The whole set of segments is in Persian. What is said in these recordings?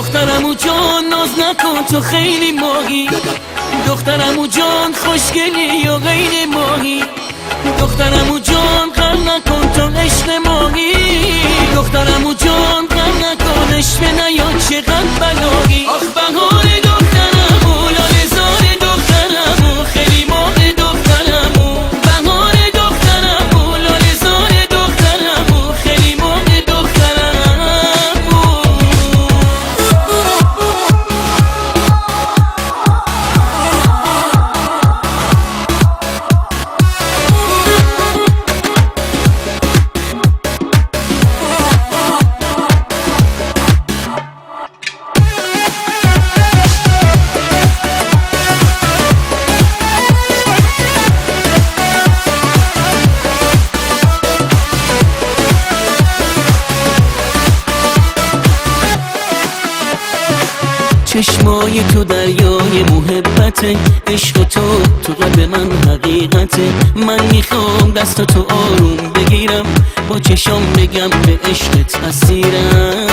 دخترمو جان ناز نکن تو خیلی ماهی، دخترمو جان خوشگلی یا غیر ماهی، دخترمو جان غم نکن تو عشق ماهی، دخترمو جان غم نکن عشق نیاد چقدر بلایی. آخ بهار دخترمو لاله زار دخترمو خیلی ماه دخترمو، بهار دخترمو لاله زار دخترمو خیلی ماه دخترمو. چشمای تو دریای محبته، عشق تو قلب من حقیقته. من میخوام دست تو آروم بگیرم، با چشام بگم به عشقت اسیرم.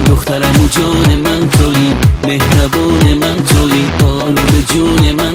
دخترمو جان من تویی، مهربان من تویی، آن به جون من